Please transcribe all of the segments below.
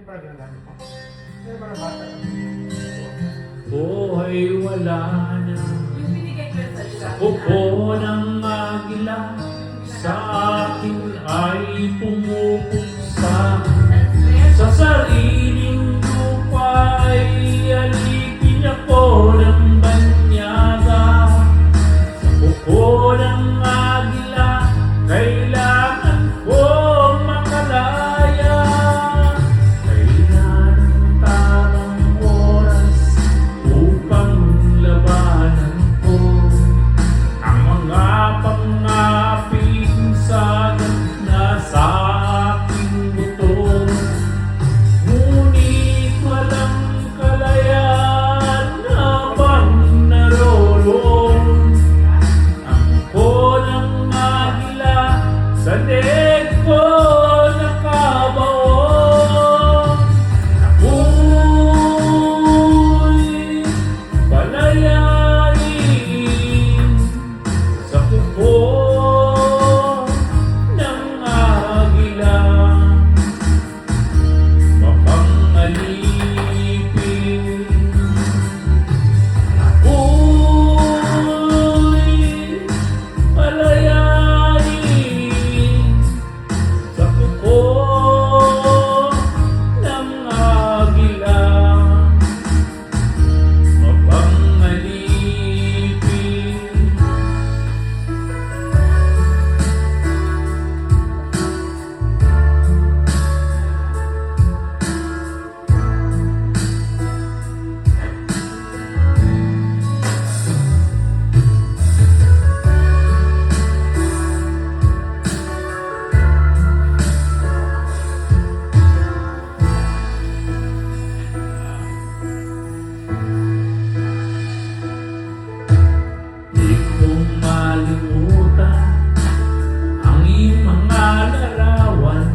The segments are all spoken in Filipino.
pala ginagamit mo. Kaya para bata ka. Buhay wala na. Yung binigay ko sa isa. Upo ng agila sa akin ay pumupuksa. Sa sariling lupa ay alipin ako ng banyaga. Sa upo ng agila kailangan ko makalaya. Kailan ang tamang oras upang labanan ko ang mga pangaping sagat na sa aking buto. Ngunit walang kalayaan habang naroon ang ko ng agila sa leg ko nakabaon. Ako'y palayain sa kuko ng agila. Mapangalipin ako'y palayain sa kuko ng agila. Mapangalipin di ko malimutan ang iyong mga larawan,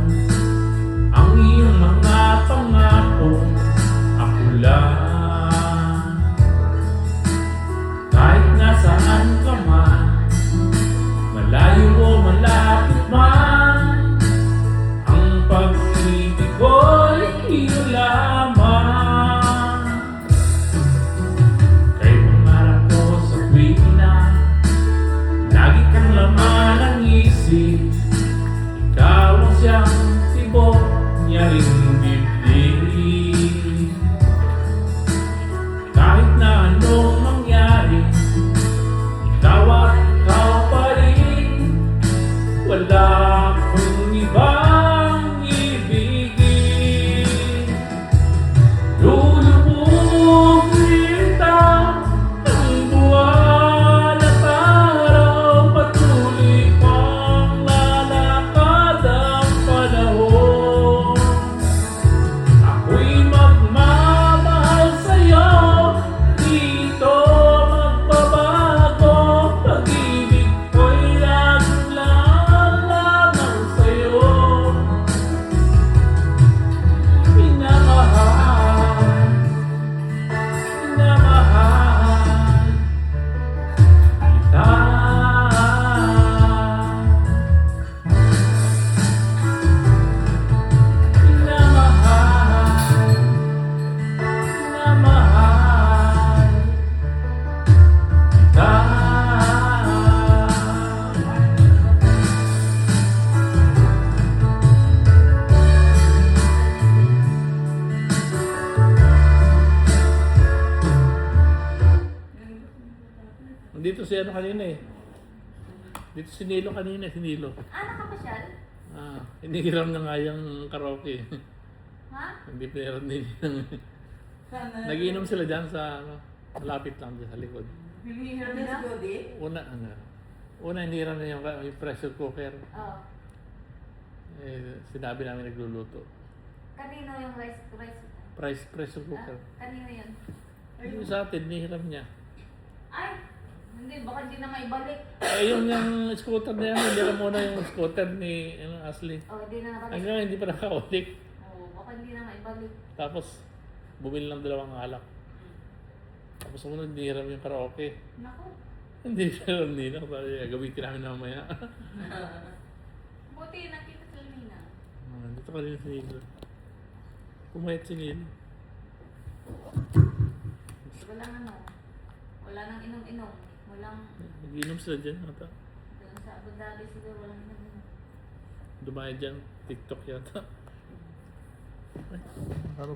ang iyong mga pangako. Ako lang, kahit nasaan ka man, malayo o malapit man, ang pag-ibig ko'y iyo lamang. Kay pangarap ko sa tuwing na lagi kang laman ng isip. Ikaw ang siyang tibok niya ring dibdib. Kahit na anong mangyari, ikaw at ikaw pa rin. Wala akong ibang ibigin. Lulubog kita ang buwan at araw, patuloy pang lalakad ang panahon. Ako'y magmamahal sa'yo, dito magbabago. Pag-ibig ko'y laging lamang sa'yo. Minamahal, minamahal kita. Minamahal, minamahal kita. Dito si ano kanina eh. Dito si Nilo kanina, si Nilo. Nakapasyal? Hinihiram na nga yung karaoke. Ha? Hindi pinahiram din yung... Sana. Nagiinom sila dyan sa ano, malapit lang dyan sa likod. Hinihiram na? Una hinihiram na yung pressure cooker. Oo. Sinabi namin nagluluto. Kanino yung rice? Pressure cooker. Kanino yun? Yung sa atin, hinihiram niya. Ay! Hindi, baka hindi na maibalik. Yung scooter na yan, hinihiram muna yung scooter ni Ashley. Hindi na nabalik. Hanggang hindi pa nakaulik. Baka hindi na maibalik. Tapos, bumili ng dalawang alak. Tapos sumunod, hinihiram yung karaoke. Naku. Hindi pero nila, para gamitin namin mamaya. Buti nakita sila Nina. Dito ka rin sa Igor. Pumayat si Lily. Walang ano. Wala nang inom-inom. Walang, Nag-inom sila dyan ata. doon sa Abu Dhabi siguro walang inom-inom. Dumayad dyan. TikTok yata. Ay, araw